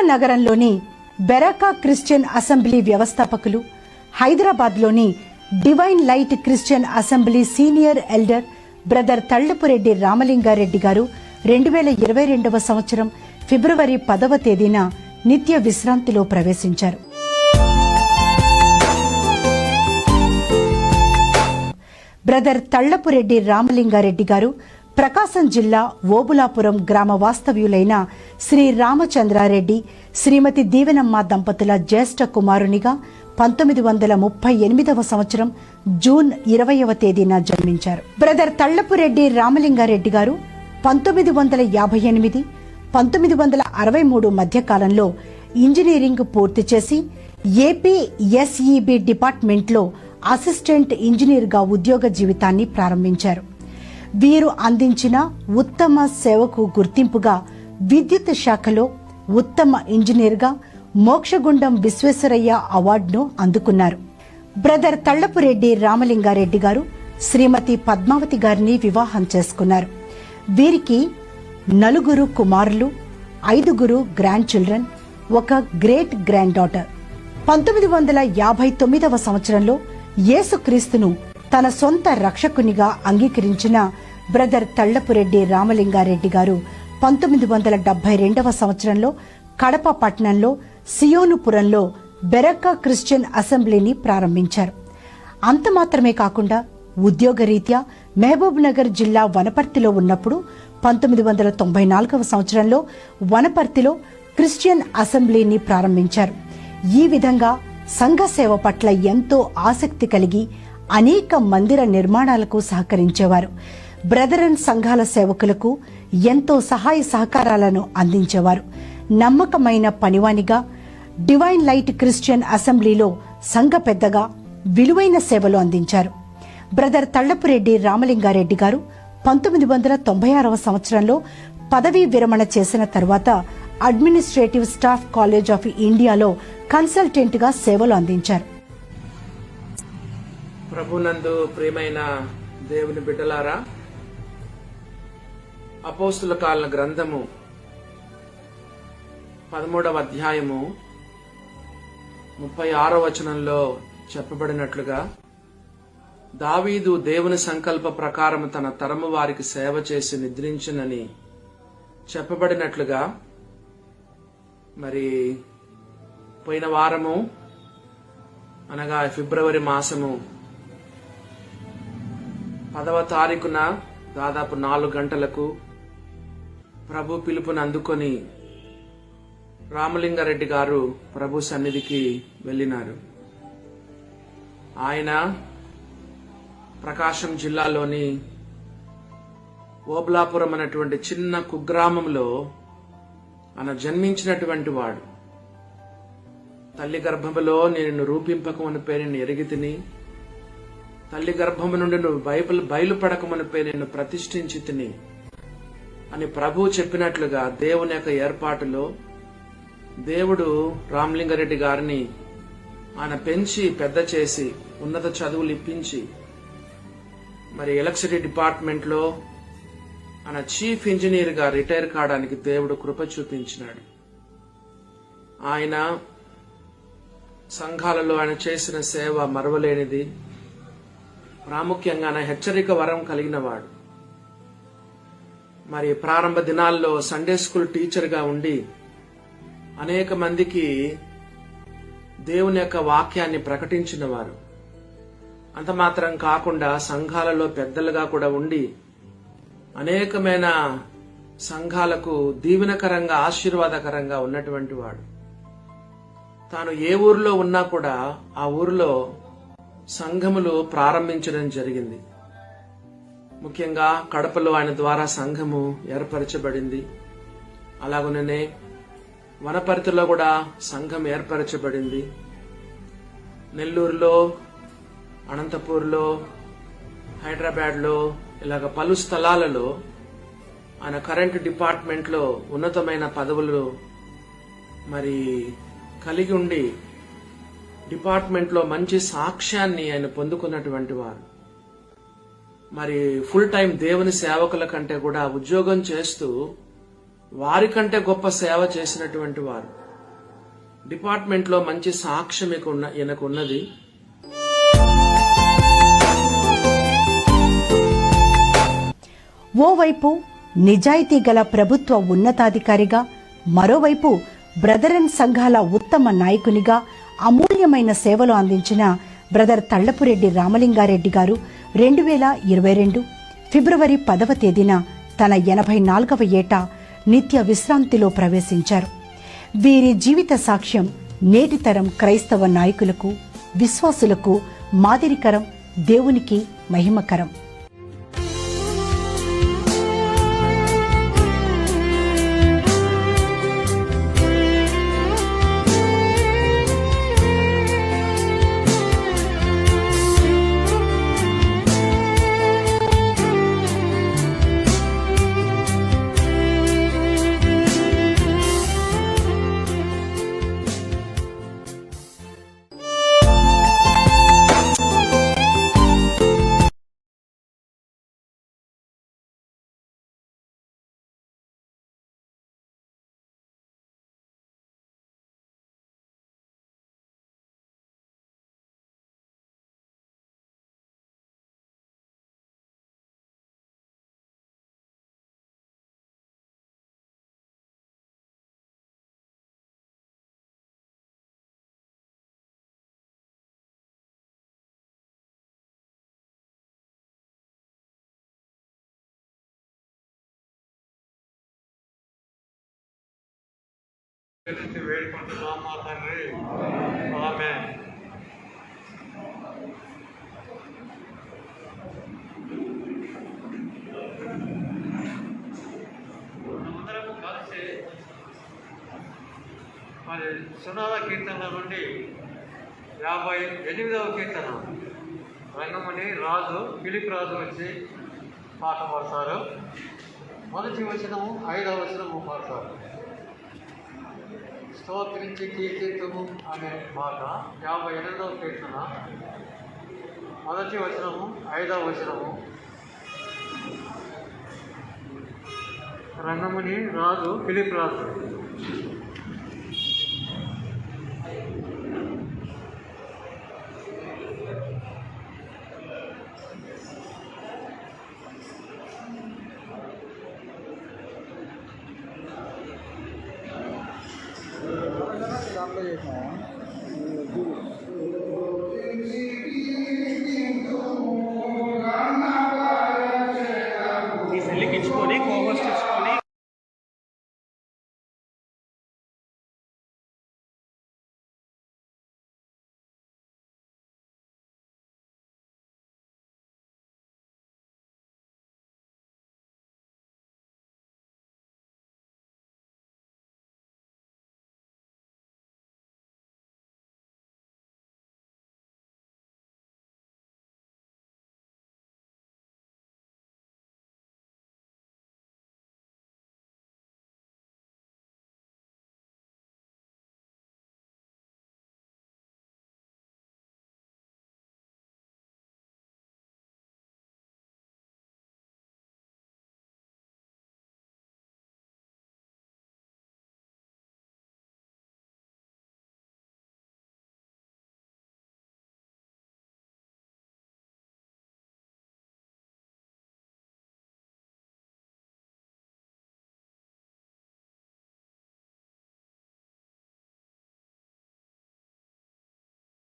నగరంలోని Beracah Christian assembly వ్యవస్థాపకులు, హైదరాబాద్లోని divine light Christian assembly senior elder brother Tallapureddy Ramalingareddy గారు 2022వ సంవత్సరం ఫిబ్రవరి 10వ తేదీన నిత్య విశ్రాంతిలో ప్రవేశించారు. బ్రదర్ తళ్లపురెడ్డి రామలింగారెడ్డి గారు ప్రకాశం జిల్లా ఓబులాపురం గ్రామ వాస్తవ్యులైన శ్రీ రామచంద్రారెడ్డి, శ్రీమతి దీవెనమ్మ దంపతుల జ్యేష్ఠ కుమారునిగా 1938వ సంవత్సరం జూన్ 20వ తేదీన జన్మించారు. బ్రదర్ తళ్లపురెడ్డి రామలింగారెడ్డి గారు 1958, 1963 మధ్య కాలంలో ఇంజనీరింగ్ పూర్తి చేసి ఏపీ ఎస్ఈబి డిపార్ట్మెంట్లో అసిస్టెంట్ ఇంజనీర్గా ఉద్యోగ జీవితాన్ని ప్రారంభించారు. వీరు అందించిన ఉత్తమ సేవకు గుర్తింపుగా విద్యుత్ శాఖలో ఉత్తమ ఇంజనీర్గా మోక్షగుండం విశ్వేశ్వరయ్య అవార్డును అందుకున్నారు. బ్రదర్ తళ్లపురెడ్డి రామలింగారెడ్డి గారు శ్రీమతి పద్మావతి గారిని వివాహం చేసుకున్నారు. వీరికి 4 కుమారులు, 5 grand children, 1 great grand daughter. 1959వ సంవత్సరంలో యేసుక్రీస్తును తన సొంత రక్షకునిగా అంగీకరించిన బ్రదర్ తళ్లపురెడ్డి రామలింగారెడ్డి గారు 1972వ సంవత్సరంలో కడప పట్టణంలో సియోనుపురంలో బెరాకా క్రిస్టియన్ అసెంబ్లీని ప్రారంభించారు. అంత మాత్రమే కాకుండా ఉద్యోగరీత్యా మహబూబ్ నగర్ జిల్లా వనపర్తిలో ఉన్నప్పుడు 1994వ సంవత్సరంలో వనపర్తిలో క్రిస్టియన్ అసెంబ్లీని ప్రారంభించారు. ఈ విధంగా సంఘ సేవ పట్ల ఎంతో ఆసక్తి కలిగి అనేక మందిర నిర్మాణాలకు సహకరించేవారు. బ్రదరన్ సంఘాల సేవకులకు ఎంతో సహాయ సహకారాలను అందించేవారు. నమ్మకమైన పనివానిగా డివైన్ లైట్ క్రిస్టియన్ అసెంబ్లీలో సంఘ పెద్దగా విలువైన సేవలు అందించారు. బ్రదర్ తళ్లపురెడ్డి రామలింగారెడ్డి గారు 1996వ సంవత్సరంలో పదవీ విరమణ చేసిన తర్వాత అడ్మినిస్ట్రేటివ్ స్టాఫ్ కాలేజ్ ఆఫ్ ఇండియాలో కన్సల్టెంట్ గా సేవలు అందించారు. ప్రభునందు ప్రియమైన దేవుని బిడ్డలారా, అపోస్తుల కాల గ్రంథము 13వ అధ్యాయము 36వ వచనంలో చెప్పబడినట్లుగా, దావీదు దేవుని సంకల్ప ప్రకారం తన తరము వారికి సేవ చేసి నిద్రించునని చెప్పబడినట్లుగా, మరి పోయిన వారము అనగా ఫిబ్రవరి మాసము 10వ తారీఖున దాదాపు 4 గంటలకు ప్రభు పిలుపుని అందుకొని రామలింగారెడ్డి గారు ప్రభు సన్నిధికి వెళ్ళినారు. ఆయన ప్రకాశం జిల్లాలోని ఓబులాపురం అనేటువంటి చిన్న కుగ్రామంలో ఆయన జన్మించినటువంటి వాడు. తల్లి గర్భములో నేను రూపింపకమని పేరు ఎరిగితిని, తల్లి గర్భము నుండి నువ్వు బయలుపడకమని పేరు నేను ప్రతిష్ఠించి తిని అని ప్రభు చెప్పినట్లుగా దేవుని యొక్క ఏర్పాటులో దేవుడు రామలింగారెడ్డి గారిని ఆయన పెంచి పెద్ద చేసి ఉన్నత చదువులు ఇప్పించి మరి ఎలక్ట్రిసిటీ డిపార్ట్మెంట్ లో ఆయన చీఫ్ ఇంజనీర్ గా రిటైర్ కావడానికి దేవుడు కృప చూపించినాడు. ఆయన సంఘాలలో ఆయన చేసిన సేవ మరవలేనిది. ప్రాముఖ్యంగా ఆయన హెచ్చరిక వరం కలిగిన వాడు. మరి ప్రారంభ దినాల్లో సండే స్కూల్ టీచర్ గా ఉండి అనేక మందికి దేవుని యొక్క వాక్యాన్ని ప్రకటించిన వారు. అంత మాత్రం కాకుండా సంఘాలలో పెద్దలుగా కూడా ఉండి అనేకమైన సంఘాలకు దీవెనకరంగా ఆశీర్వాదకరంగా ఉన్నటువంటి వాడు. తాను ఏ ఊరిలో ఉన్నా కూడా ఆ ఊరిలో సంఘములు ప్రారంభించడం జరిగింది. ముఖ్యంగా కడపలో ఆయన ద్వారా సంఘము ఏర్పరచబడింది. అలాగనే వనపర్తిలో కూడా సంఘం ఏర్పరచబడింది. నెల్లూరులో, అనంతపూర్లో, హైదరాబాద్లో ఇలాగ పలు స్థలాలలో ఆయన కరెంట్ డిపార్ట్మెంట్లో ఉన్నతమైన పదవులు మరి కలిగి ఉండి డిపార్ట్మెంట్లో మంచి సాక్ష్యాన్ని ఆయన పొందుకున్నటువంటి వారు. మరి ఫుల్ టైం దేవుని సేవకుల కంటే కూడా ఉద్యోగం చేస్తూ వారికంటే గొప్ప సేవ చేసినటువంటి వారు. డిపార్ట్మెంట్లో మంచి సాక్ష్యం ఈయనకు ఉన్నది. ఓవైపు నిజాయితీ గల ప్రభుత్వ ఉన్నతాధికారిగా, మరోవైపు బ్రదరన్ సంఘాల ఉత్తమ నాయకునిగా అమూల్యమైన సేవలు అందించిన బ్రదర్ తళ్లపురెడ్డి రామలింగారెడ్డి గారు 2022 ఫిబ్రవరి 10వ తేదీన తన 84వ ఏట నిత్య విశ్రాంతిలో ప్రవేశించారు. వీరి జీవిత సాక్ష్యం నేటి తరం క్రైస్తవ నాయకులకు, విశ్వాసులకు మాదిరికరం, దేవునికి మహిమకరం. వేడుకుంటున్నాం మా తండ్రి. ఆమేన్. అందరము కలిసి మరి సునాద కీర్తనల నుండి 58వ కీర్తన రంగమని రాజు ఫిలిప్ రాజు వచ్చి పాట పాడతారు. మొదటి వచనము 5వ వచనము పాడతారు. స్తోత్రించి కీర్తితుము అనే మాట 58వ కీర్తన మొదటి వచనము 5వ వచనము. రంగముని రాజు ఫిలిప్ రాజు. ఈ సెల్లికి ఇచ్చుకొని కోహోస్ట్